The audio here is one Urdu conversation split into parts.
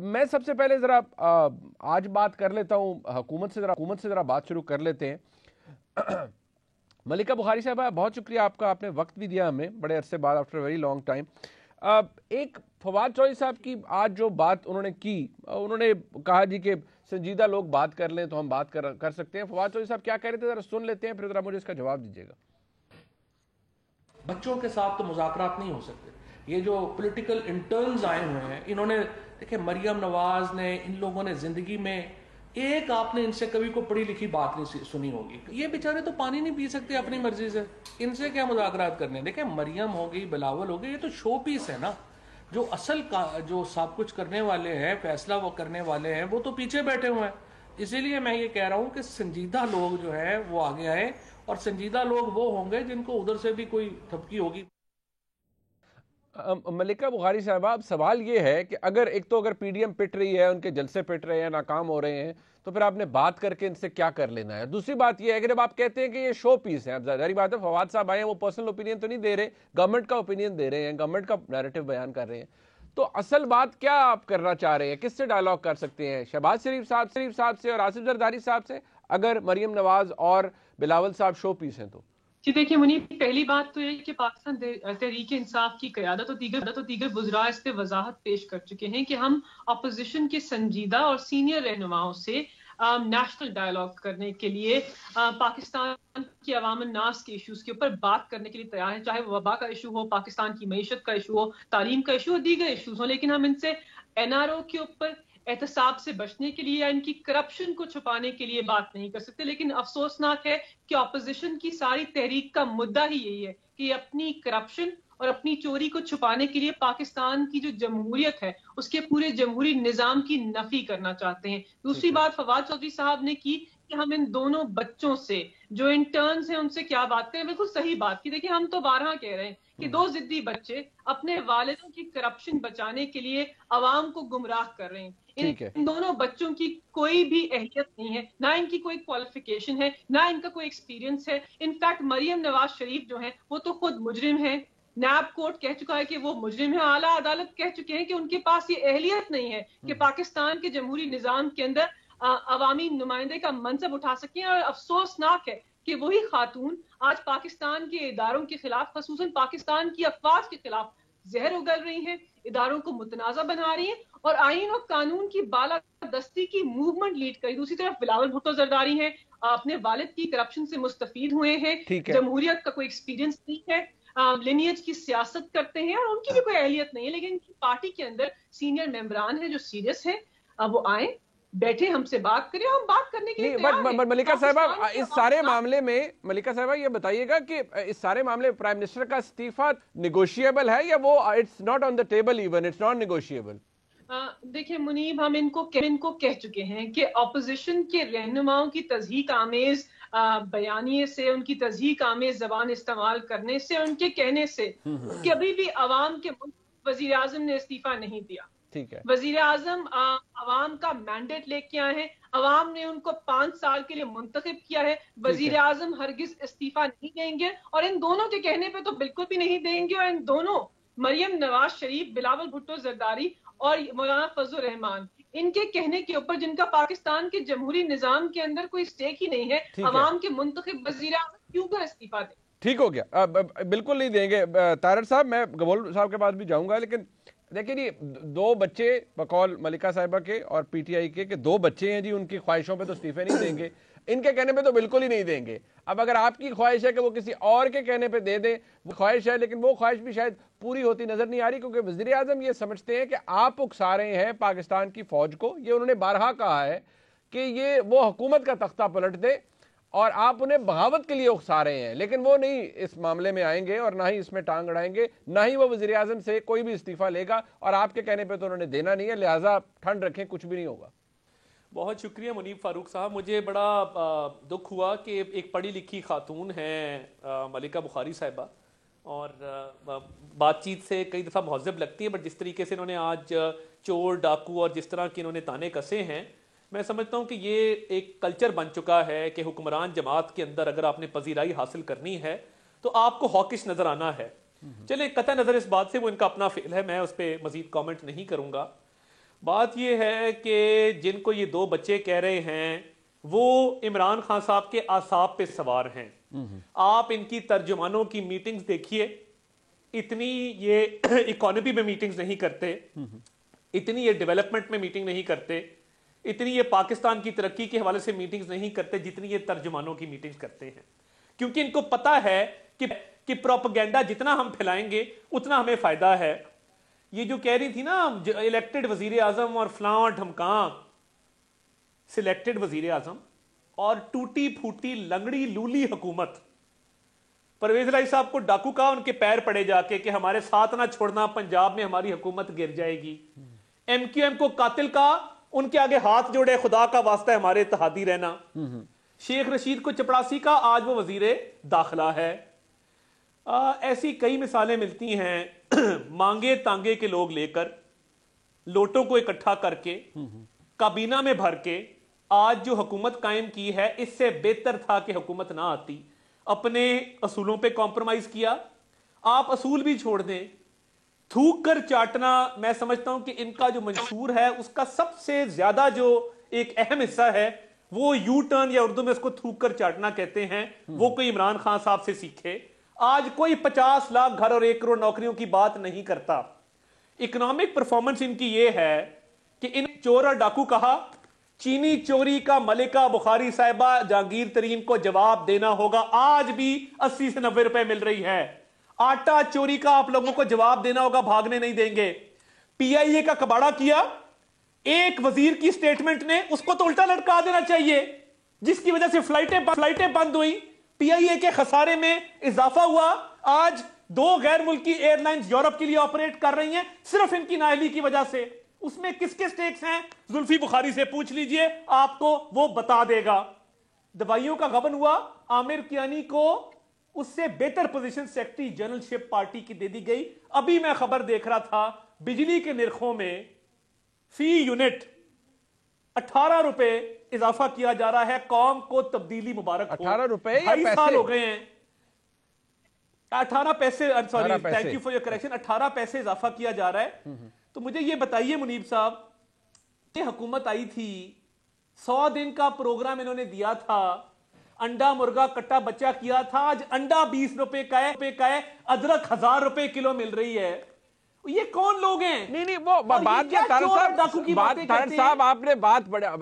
میں سب سے پہلے ذرا آج بات کر لیتا ہوں حکومت سے ذرا بات شروع کر لیتے ہیں۔ ملکہ بخاری صاحبہ بہت شکریہ آپ کا، آپ نے وقت بھی دیا ہمیں بڑے عرصے بعد، آفٹر ویری لانگ ٹائم۔ ایک فواد چوہدری صاحب کی آج جو بات انہوں نے کی، انہوں نے کہا جی کہ سنجیدہ لوگ بات کر لیں تو ہم بات کر سکتے ہیں۔ فواد چوہدری صاحب کیا کہہ رہے تھے ذرا سن لیتے ہیں، پھر ذرا مجھے اس کا جواب دیجیے گا۔ بچوں کے ساتھ تو مذاکرات نہیں ہو سکتے۔ یہ جو پولیٹیکل انٹرنز آئے ہوئے ہیں، انہوں نے دیکھیں مریم نواز نے، ان لوگوں نے زندگی میں ایک آپ نے ان سے کبھی کوئی پڑھی لکھی بات نہیں سنی ہوگی۔ یہ بیچارے تو پانی نہیں پی سکتے اپنی مرضی سے، ان سے کیا مذاکرات کرنے۔ دیکھیں مریم ہو گئی، بلاول ہو گئی، یہ تو شو پیس ہے نا۔ جو اصل جو سب کچھ کرنے والے ہیں، فیصلہ وہ کرنے والے ہیں، وہ تو پیچھے بیٹھے ہوئے ہیں۔ اسی لیے میں یہ کہہ رہا ہوں کہ سنجیدہ لوگ جو ہیں وہ آگے آئے، اور سنجیدہ لوگ وہ ہوں گے جن کو ادھر سے بھی کوئی تھپکی ہوگی۔ ملکہ بخاری صاحبہ، اب سوال یہ ہے کہ اگر پی ڈی ایم پٹ رہی ہے، ان کے جلسے پٹ رہے ہیں، ناکام ہو رہے ہیں، تو پھر آپ نے بات کر کے ان سے کیا کر لینا ہے؟ دوسری بات یہ ہے کہ جب آپ کہتے ہیں کہ یہ شو پیس ہے، اب ظاہری بات ہے فواد صاحب آئے ہیں، وہ پرسنل اوپینین تو نہیں دے رہے، گورنمنٹ کا اوپینین دے رہے ہیں، گورنمنٹ کا نیریٹو بیان کر رہے ہیں، تو اصل بات کیا آپ کرنا چاہ رہے ہیں؟ کس سے ڈائلاگ کر سکتے ہیں؟ شہباز شریف صاحب سے اور آصف زرداری صاحب سے، اگر مریم نواز اور بلاول صاحب شو پیس ہیں تو؟ جی دیکھیے منیب، پہلی بات تو یہ کہ پاکستان تحریک انصاف کی قیادت اور دیگر وزراء اس پہ وضاحت پیش کر چکے ہیں کہ ہم اپوزیشن کے سنجیدہ اور سینئر رہنماؤں سے نیشنل ڈائلاگ کرنے کے لیے پاکستان کی عوام الناس کے ایشوز کے اوپر بات کرنے کے لیے تیار ہیں، چاہے وہ وبا کا ایشو ہو، پاکستان کی معیشت کا ایشو ہو، تعلیم کا ایشو ہو، دیگر ایشوز ہوں، لیکن ہم ان سے این آر او کے اوپر احتساب سے بچنے کے لیے یا ان کی کرپشن کو چھپانے کے لیے بات نہیں کر سکتے۔ لیکن افسوسناک ہے کہ اپوزیشن کی ساری تحریک کا مدعا ہی یہی ہے کہ یہ اپنی کرپشن اور اپنی چوری کو چھپانے کے لیے پاکستان کی جو جمہوریت ہے اس کے پورے جمہوری نظام کی نفی کرنا چاہتے ہیں۔ دوسری بات فواد چوہدری صاحب نے کی کہ ہم ان دونوں بچوں سے جو انٹرنز ہیں ان سے کیا بات کریں، بالکل صحیح بات کی۔ دیکھیں ہم تو بارہا کہہ رہے ہیں کہ دو ضدی بچے اپنے والدوں کی کرپشن بچانے کے لیے عوام کو گمراہ کر رہے ہیں۔ ان دونوں بچوں کی کوئی بھی اہلیت نہیں ہے، نہ ان کی کوئی کوالیفیکیشن ہے، نہ ان کا کوئی ایکسپیرینس ہے۔ انفیکٹ مریم نواز شریف جو ہیں وہ تو خود مجرم ہیں، نیب کورٹ کہہ چکا ہے کہ وہ مجرم ہیں، اعلیٰ عدالت کہہ چکے ہیں کہ ان کے پاس یہ اہلیت نہیں ہے کہ پاکستان کے جمہوری نظام کے اندر عوامی نمائندے کا منصب اٹھا سکیں۔ اور افسوسناک ہے کہ وہی خاتون آج پاکستان کے اداروں کے خلاف، خصوصاً پاکستان کی افواج کے خلاف زہر اگل رہی ہیں، اداروں کو متنازع بنا رہی ہیں اور آئین اور قانون کی بالادستی کی موومنٹ لیڈ کری۔ دوسری طرف بلاول بھٹو زرداری ہیں، اپنے والد کی کرپشن سے مستفید ہوئے ہیں، جمہوریت کا کوئی ایکسپیرینس نہیں ہے، لینیج کی سیاست کرتے ہیں اور ان کی بھی کوئی اہلیت نہیں ہے، لیکن ان کی پارٹی کے اندر سینئر ممبران ہیں جو سیریس ہیں، وہ آئیں بیٹھے ہم سے بات کریں، ہم بات کرنے کے لیے تیار ہیں۔ ملکہ صاحبہ اس سارے معاملے میں، ملکہ صاحبہ یہ بتائیے گا کہ اس سارے معاملے پرائم منسٹر کا استعفیٰ نیگوشیبل ہے یا وہ it's not on the table, even it's not negotiable? دیکھیں منیب، ہم ان کو کہہ چکے ہیں کہ اپوزیشن کے رہنماؤں کی تضحیک آمیز بیانیے سے، ان کی تضحیک آمیز زبان استعمال کرنے سے، ان کے کہنے سے کبھی بھی عوام کے وزیر اعظم نے استعفیٰ نہیں دیا۔ وزیر اعظم عوام کا مینڈیٹ لے کے آئے ہیں، عوام نے ان کو 5 سال کے لیے منتخب کیا ہے، وزیر اعظم ہرگز استعفیٰ نہیں دیں گے اور ان دونوں کے کہنے پہ تو بالکل بھی نہیں دیں گے۔ اور ان دونوں مریم نواز شریف، بلاول بھٹو زرداری اور مولانا فضل الرحمان، ان کے کہنے کے اوپر جن کا پاکستان کے جمہوری نظام کے اندر کوئی سٹیک ہی نہیں ہے، عوام کے منتخب وزیر اعظم کیوں کر استعفیٰ دیں؟ ٹھیک ہو گیا، بالکل نہیں دیں گے۔ طاہر صاحب، میں گبول صاحب کے پاس بھی جاؤں گا، لیکن دیکھیں جی، 2 بچے بقول ملکہ صاحبہ کے اور پی ٹی آئی کے 2 بچے ہیں جی، ان کی خواہشوں پہ تو استعفے نہیں دیں گے، ان کے کہنے پہ تو بالکل ہی نہیں دیں گے۔ اب اگر آپ کی خواہش ہے کہ وہ کسی اور کے کہنے پہ دے دیں، وہ خواہش ہے، لیکن وہ خواہش بھی شاید پوری ہوتی نظر نہیں آ رہی، کیونکہ وزیر اعظم یہ سمجھتے ہیں کہ آپ اکسا رہے ہیں پاکستان کی فوج کو۔ یہ انہوں نے بارہا کہا ہے کہ یہ وہ حکومت کا تختہ پلٹ دے اور آپ انہیں بغاوت کے لیے اکسا رہے ہیں، لیکن وہ نہیں اس معاملے میں آئیں گے اور نہ ہی اس میں ٹانگ اڑائیں گے، نہ ہی وہ وزیر اعظم سے کوئی بھی استعفیٰ لے گا، اور آپ کے کہنے پہ تو انہوں نے دینا نہیں ہے، لہٰذا ٹھنڈ رکھیں، کچھ بھی نہیں ہوگا۔ بہت شکریہ منیب فاروق صاحب۔ مجھے بڑا دکھ ہوا کہ ایک پڑھی لکھی خاتون ہیں ملکہ بخاری صاحبہ، اور بات چیت سے کئی دفعہ مہذب لگتی ہے، بٹ جس طریقے سے انہوں نے آج چور ڈاکو اور جس طرح کی انہوں نے تانے کسے ہیں، میں سمجھتا ہوں کہ یہ ایک کلچر بن چکا ہے کہ حکمران جماعت کے اندر اگر آپ نے پذیرائی حاصل کرنی ہے تو آپ کو ہاکش نظر آنا ہے۔ چلے قطع نظر اس بات سے وہ ان کا اپنا فعل ہے، میں اس پہ مزید کامنٹ نہیں کروں گا۔ بات یہ ہے کہ جن کو یہ دو بچے کہہ رہے ہیں وہ عمران خان صاحب کے اعصاب پہ سوار ہیں. آپ ان کی ترجمانوں کی میٹنگز دیکھیے, اتنی یہ اکانومی میں میٹنگز نہیں کرتے, اتنی یہ ڈیولپمنٹ میں میٹنگ نہیں کرتے, اتنی یہ پاکستان کی ترقی کے حوالے سے میٹنگز نہیں کرتے جتنی یہ ترجمانوں کی میٹنگز کرتے ہیں, کیونکہ ان کو پتا ہے کہ پروپیگنڈا جتنا ہم پھیلائیں گے اتنا ہمیں فائدہ ہے. یہ جو کہہ رہی تھی نا الیکٹڈ وزیر اعظم اور فلاں ڈھمکاں, سلیکٹڈ وزیر اعظم اور ٹوٹی پھوٹی لنگڑی لولی حکومت, پرویز الہی صاحب کو ڈاکو کہا ان کے پیر پڑے جا کے کہ ہمارے ساتھ نہ چھوڑنا, پنجاب میں ہماری حکومت گر جائے گی. ایم کیو ایم کو قاتل کہا, ان کے آگے ہاتھ جوڑے, خدا کا واسطہ ہے ہمارے اتحادی رہنا. شیخ رشید کو چپڑاسی کا, آج وہ وزیر داخلہ ہے. ایسی کئی مثالیں ملتی ہیں. مانگے تانگے کے لوگ لے کر, لوٹوں کو اکٹھا کر کے, کابینہ میں بھر کے آج جو حکومت قائم کی ہے, اس سے بہتر تھا کہ حکومت نہ آتی. اپنے اصولوں پہ کمپرومائز کیا. آپ اصول بھی چھوڑ دیں, تھوک کر چاٹنا, میں سمجھتا ہوں کہ ان کا جو منشور ہے اس کا سب سے زیادہ جو ایک اہم حصہ ہے وہ یو ٹرن, یا اردو میں اس کو تھوک کر چاٹنا کہتے ہیں, وہ کوئی عمران خان صاحب سے سیکھے. آج کوئی 50 لاکھ گھر اور 1 کروڑ نوکریوں کی بات نہیں کرتا. اکنامک پرفارمنس ان کی یہ ہے کہ ان چور اور ڈاکو کہا, چینی چوری کا ملکہ بخاری صاحبہ جہانگیر ترین کو جواب دینا ہوگا. آج بھی 80 سے 90 روپے مل رہی ہے. آٹا چوری کا آپ لوگوں کو جواب دینا ہوگا, بھاگنے نہیں دیں گے. پی آئی اے کا کباڑا کیا, ایک وزیر کی سٹیٹمنٹ نے اس کو تو الٹا لٹکا دینا چاہیے, جس کی وجہ سے فلائٹیں بند ہوئی, پی آئی اے کے خسارے میں اضافہ ہوا. آج 2 غیر ملکی ایئر لائنز یورپ کے لیے آپریٹ کر رہی ہیں صرف ان کی نااہلی کی وجہ سے. اس میں کس کے سٹیکس ہیں زلفی بخاری سے پوچھ لیجئے, آپ کو وہ بتا دے گا. دوائیوں کا غبن ہوا, عامر کیانی کو اس سے بہتر پوزیشن سیکرٹری جنرل شپ پارٹی کی دے دی گئی. ابھی میں خبر دیکھ رہا تھا, بجلی کے نرخوں میں فی یونٹ 18 روپے اضافہ کیا جا رہا ہے. قوم کو تبدیلی مبارک ہو. 18 روپے یا 2.5 سال ہو گئے ہیں. 18 پیسے, sorry, thank you for your correction, 18 پیسے اضافہ کیا جا رہا ہے. تو مجھے یہ بتائیے منیب صاحب, یہ حکومت آئی تھی, 100 دن کا پروگرام انہوں نے دیا تھا, انڈا مرغا کٹا بچہ کیا تھا. آج انڈا 20 روپے کا ہے, ادرک 1000 روپے کلو مل رہی ہے. یہ کون لوگ ہیں؟ نہیں وہ بات کیا طارق صاحب, آپ نے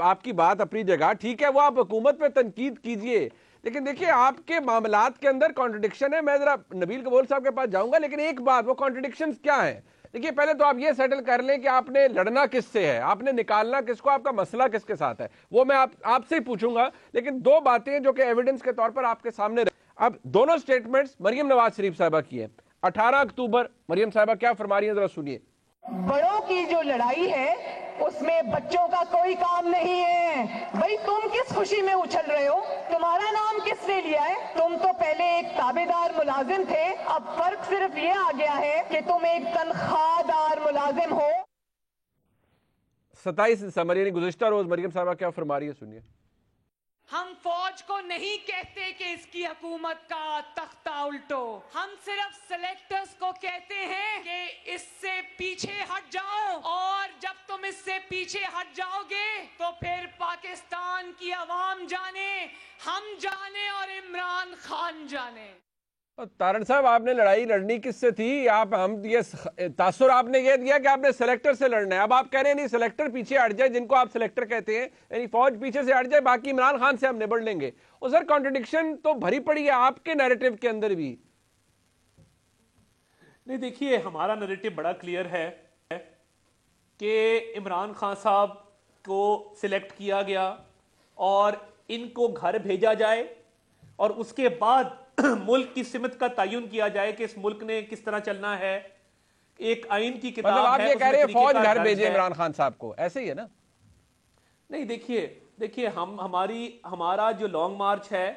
آپ کی بات اپنی جگہ ٹھیک ہے, وہ آپ حکومت پہ تنقید کیجئے, لیکن دیکھیے آپ کے معاملات کے اندر کانٹرڈکشن ہے. میں ذرا نبیل قبول صاحب کے پاس جاؤں گا, لیکن ایک بات, وہ کانٹرڈکشن کیا ہے؟ دیکھیے پہلے تو آپ یہ سیٹل کر لیں کہ آپ نے لڑنا کس سے ہے, آپ نے نکالنا کس کو, آپ کا مسئلہ کس کے ساتھ ہے, وہ میں آپ سے ہی پوچھوں گا. لیکن 2 باتیں جو کہ ایویڈنس کے طور پر آپ کے سامنے اب دونوں سٹیٹمنٹس مریم نواز شریف صاحبہ کی ہیں. 18 اکتوبر مریم صاحبہ کیا فرما رہی ہیں, ذرا سنیے. بڑوں کی جو لڑائی ہے اس میں بچوں کا کوئی کام نہیں ہے. بھئی تم کس خوشی میں اچھل رہے ہو, تمہارا نام کس نے لیا ہے؟ تم تو پہلے ایک تابعدار ملازم تھے, اب فرق صرف یہ آ گیا ہے کہ تم ایک تنخواہ دار ملازم ہو. 27 دسمبر یعنی گزشتہ روز مریم صاحبہ کیا فرما رہی ہے, سنیے. ہم فوج کو نہیں کہتے کہ اس کی حکومت کا تختہ الٹو, ہم صرف سلیکٹرز کو کہتے ہیں کہ اس سے پیچھے ہٹ جاؤ, اور جب تم اس سے پیچھے ہٹ جاؤ گے تو پھر پاکستان کی عوام جانے, ہم جانے اور عمران خان جانے. طارق صاحب آپ نے لڑائی لڑنی کس سے تھی؟ یہ تاثر آپ نے یہ دیا کہ آپ نے سلیکٹر سے لڑنا ہے. اب آپ کہہ رہے ہیں نہیں سلیکٹر پیچھے ہٹ جائے, جن کو آپ سلیکٹر کہتے ہیں, یعنی فوج پیچھے سے ہٹ جائے, باقی عمران خان سے ہم نبڑ لیں گے. اور سر کانٹرڈکشن تو بھری پڑی ہے آپ کے نیریٹو کے اندر بھی. نہیں دیکھیے, ہمارا نیریٹو بڑا کلیئر ہے کہ عمران خان صاحب کو سلیکٹ کیا گیا اور ان کو گھر بھیجا جائے, اور اس کے بعد ملک کی سمت کا تعین کیا جائے کہ اس ملک نے کس طرح چلنا ہے. ایک آئین کی کتاب ہے, آپ یہ کہہ رہے ہیں فوج گھر بھیجے عمران خان صاحب کو, ایسے ہی ہے نا؟ نہیں دیکھیے ہمارا جو لانگ مارچ ہے,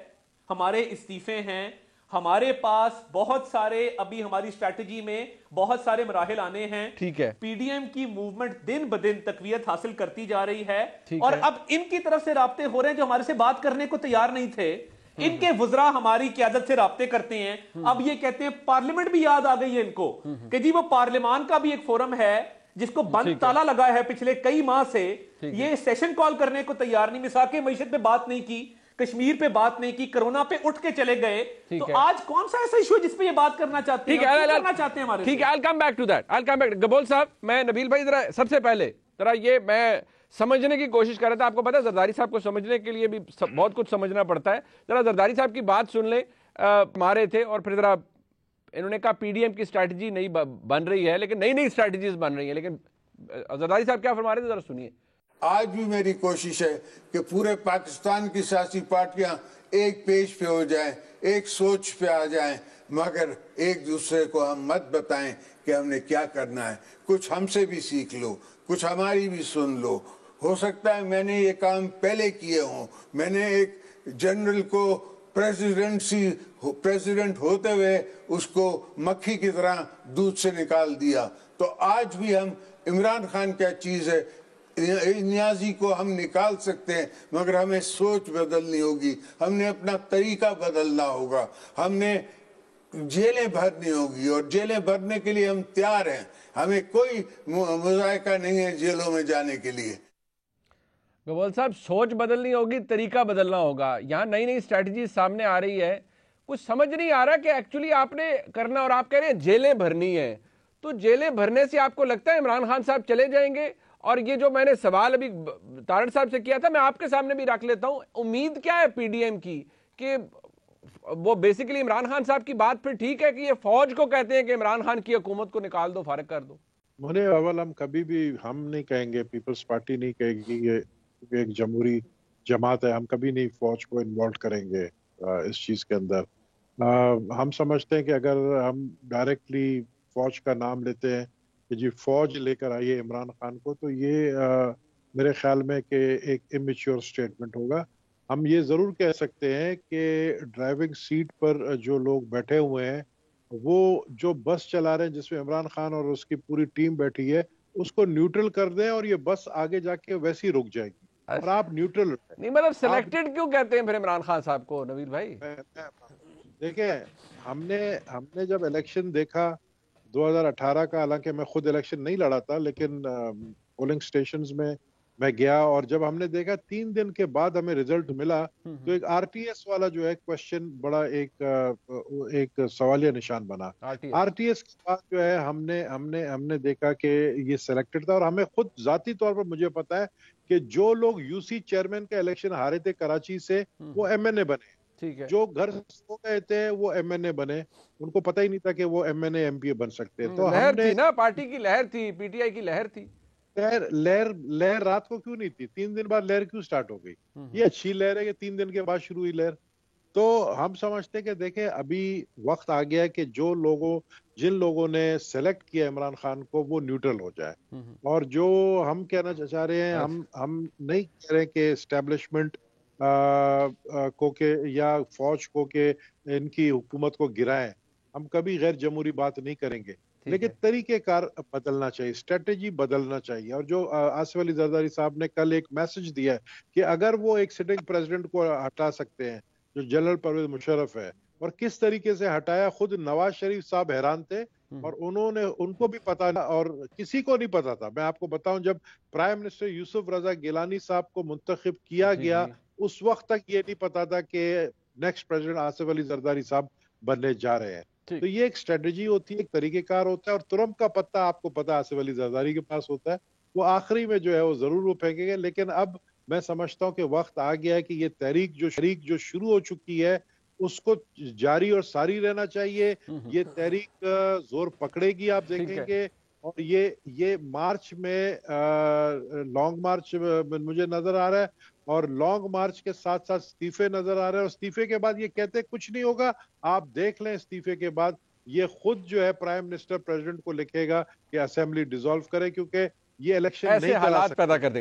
ہمارے استعفے ہیں, ہمارے پاس بہت سارے, ابھی ہماری اسٹریٹجی میں بہت سارے مراحل آنے ہیں. ٹھیک ہے, پی ڈی ایم کی موومنٹ دن بدن تقویت حاصل کرتی جا رہی ہے, اور اب ان کی طرف سے رابطے ہو رہے ہیں جو ہمارے سے بات کرنے کو تیار نہیں تھے. ان کے وزراء ہماری قیادت سے رابطے کرتے ہیں. اب یہ کہتے ہیں, پارلیمنٹ بھی یاد آ گئی ہے ان کو کہ جی وہ پارلیمان کا بھی ایک فورم ہے جس کو بند تالا لگا ہے پچھلے کئی ماہ سے، یہ سیشن کال کرنے کو تیار نہیں، مساق معیشت پہ بات نہیں کی، کشمیر پہ بات نہیں کی، کرونا پہ اٹھ کے چلے گئے. تو آج کون سا ایسا ایشو ہے جس پہ یہ بات کرنا چاہتے ہیں، کرنا چاہتے ہیں ہمارے؟ ٹھیک ہے، I'll come back to that. Gabol صاحب، میں نبیل بھائی ذرا سب سے پہلے ذرا یہ میں سمجھنے کی کوشش کر رہا تھا. آپ کو پتا ہے زرداری صاحب کو سمجھنے کے لیے بھی بہت کچھ سمجھنا پڑتا ہے. ذرا زرداری صاحب کی بات سن لیں، مارے تھے اور پھر ذرا انہوں نے کہا پی ڈی ایم کی اسٹریٹجی نہیں بن رہی ہے، لیکن نئی اسٹریٹجیز بن رہی ہیں. لیکن زرداری صاحب کیا فرما رہے تھے، ذرا سنیے. آج بھی میری کوشش ہے کہ پورے پاکستان کی سیاسی پارٹیاں ایک پیج پہ ہو جائیں، ایک سوچ پہ آ جائیں، مگر ایک دوسرے کو ہم مت بتائیں کہ ہم نے کیا کرنا ہے. کچھ ہم سے بھی سیکھ لو، کچھ ہماری بھی سن لو. ہو سکتا ہے میں نے یہ کام پہلے کیے ہوں، میں نے ایک جنرل کو پریزیڈنٹ ہوتے ہوئے اس کو مکھی کی طرح دودھ سے نکال دیا. تو آج بھی ہم عمران خان کیا چیز ہے، نیازی کو ہم نکال سکتے ہیں، مگر ہمیں سوچ بدلنی ہوگی، ہم نے اپنا طریقہ بدلنا ہوگا، ہم نے جیلیں بھرنی ہوگی، اور جیلیں بھرنے کے لیے ہم تیار ہیں. ہمیں کوئی مذائقہ نہیں ہے جیلوں میں جانے کے لیے. گوال صاحب، سوچ بدلنی ہوگی، طریقہ بدلنا ہوگا. یہاں نئی اسٹریٹجی سامنے آ رہی ہے، کچھ سمجھ نہیں آ رہا کہ ایکچولی آپ نے کرنا، اور آپ کہہ رہے ہیں جیلیں بھرنی ہیں. تو جیلیں بھرنے سے آپ کو لگتا ہے عمران خان صاحب چلے جائیں گے؟ اور یہ جو میں نے سوال ابھی طارق صاحب سے کیا تھا، میں آپ کے سامنے بھی رکھ لیتا ہوں. امید کیا ہے پی ڈی ایم کی کہ وہ بیسیکلی عمران خان صاحب کی بات پھر ٹھیک ہے کہ یہ فوج کو کہتے ہیں کہ عمران خان کی حکومت کو نکال دو، فارغ کر دو؟ اول ہم کبھی بھی ہم نہیں کہیں گے، پیپلز پارٹی نہیں کہے گی یہ ایک جمہوری جماعت ہے، ہم کبھی نہیں فوج کو انوالو کریں گے اس چیز کے اندر. ہم سمجھتے ہیں کہ اگر ہم ڈائریکٹلی فوج کا نام لیتے ہیں کہ جی فوج لے کر آئیے عمران خان کو، تو یہ میرے خیال میں کہ ایک امیچور اسٹیٹمنٹ ہوگا. ہم یہ ضرور کہہ سکتے ہیں کہ ڈرائیونگ سیٹ پر جو لوگ بیٹھے ہوئے ہیں، وہ جو بس چلا رہے ہیں جس میں عمران خان اور اس کی پوری ٹیم بیٹھی ہے، اس کو نیوٹرل کر دیں اور یہ بس آگے جا کے ویسے ہی رک جائے گی. اور آپ نیوٹرل نہیں، مطلب سلیکٹڈ کیوں کہتے ہیں پھر عمران خان صاحب کو نویل بھائی؟ دیکھیں، ہم نے جب الیکشن دیکھا 2018 کا، حالانکہ میں خود الیکشن نہیں لڑا تھا، لیکن پولنگ سٹیشنز میں گیا، اور جب ہم نے دیکھا 3 دن کے بعد ہمیں ریزلٹ ملا، تو ایک آر ٹی ایس والا جو ہے کوشچن بڑا ایک سوالیہ نشان بنا. آر ٹی ایس کے بعد جو ہے ہم نے دیکھا کہ یہ سلیکٹڈ تھا. اور ہمیں خود ذاتی طور پر مجھے پتا ہے کہ جو لوگ یو سی چیئرمین کا الیکشن ہارے تھے کراچی سے، وہ ایم این اے بنے. جو گھر سو گئے تھے وہ ایم این اے بنے. ان کو پتہ ہی نہیں تھا کہ وہ M N A M P A بن سکتے. تو لہر تھی نا، پارٹی کی لہر تھی، پی ٹی آئی کی لہر تھی. لہر رات کو کیوں نہیں تھی؟ 3 دن بعد لہر کیوں سٹارٹ ہو گئی؟ یہ اچھی لہر ہے کہ 3 دن کے بعد شروع ہوئی لہر. تو ہم سمجھتے ہیں کہ دیکھیں ابھی وقت آ گیا ہے کہ جن لوگوں نے سلیکٹ کیا عمران خان کو، وہ نیوٹرل ہو جائے. اور جو ہم کہنا چاہ رہے ہیں، ہم نہیں کہہ رہے کہ اسٹیبلشمنٹ کو کہ یا فوج کو کہ ان کی حکومت کو گرائیں. ہم کبھی غیر جمہوری بات نہیں کریں گے، لیکن طریقہ کار بدلنا چاہیے، اسٹریٹجی بدلنا چاہیے. اور جو آصف علی زرداری صاحب نے کل ایک میسج دیا ہے کہ اگر وہ ایک سٹنگ پریزیڈنٹ کو ہٹا سکتے ہیں جو جنرل پرویز مشرف ہے، اور کس طریقے سے ہٹایا، خود نواز شریف صاحب حیران تھے، اور ان کو بھی پتا اور کسی کو نہیں پتا تھا. میں آپ کو بتاؤں، جب پرائم منسٹر یوسف رضا گیلانی صاحب کو منتخب کیا گیا، اس وقت تک یہ نہیں پتا تھا کہ نیکسٹ پریزیڈنٹ آصف علی زرداری صاحب بننے جا رہے ہیں. تو یہ ایک اسٹریٹجی ہوتی ہے، ایک طریقہ کار ہوتا ہے. اور ترمپ کا پتہ آپ کو پتا آصف علی زرداری کے پاس ہوتا ہے، وہ آخری میں جو ہے وہ ضرور وہ پھینکیں گے. لیکن اب میں سمجھتا ہوں کہ وقت آ گیا ہے کہ یہ تحریک جو شروع ہو چکی ہے، اس کو جاری اور ساری رہنا چاہیے. یہ تحریک زور پکڑے گی، آپ دیکھیں گے. اور یہ مارچ میں لانگ مارچ مجھے نظر آ رہا ہے، اور لانگ مارچ کے ساتھ ساتھ استعفے نظر آ رہے ہیں. اور استعفے کے بعد یہ کہتے کچھ نہیں ہوگا. آپ دیکھ لیں استعفے کے بعد یہ خود جو ہے پرائم منسٹر پریزیڈنٹ کو لکھے گا کہ اسمبلی ڈیزالو کرے، کیونکہ یہ الیکشن نہیں کرا سکتے. ایسے حالات پیدا کر دیں.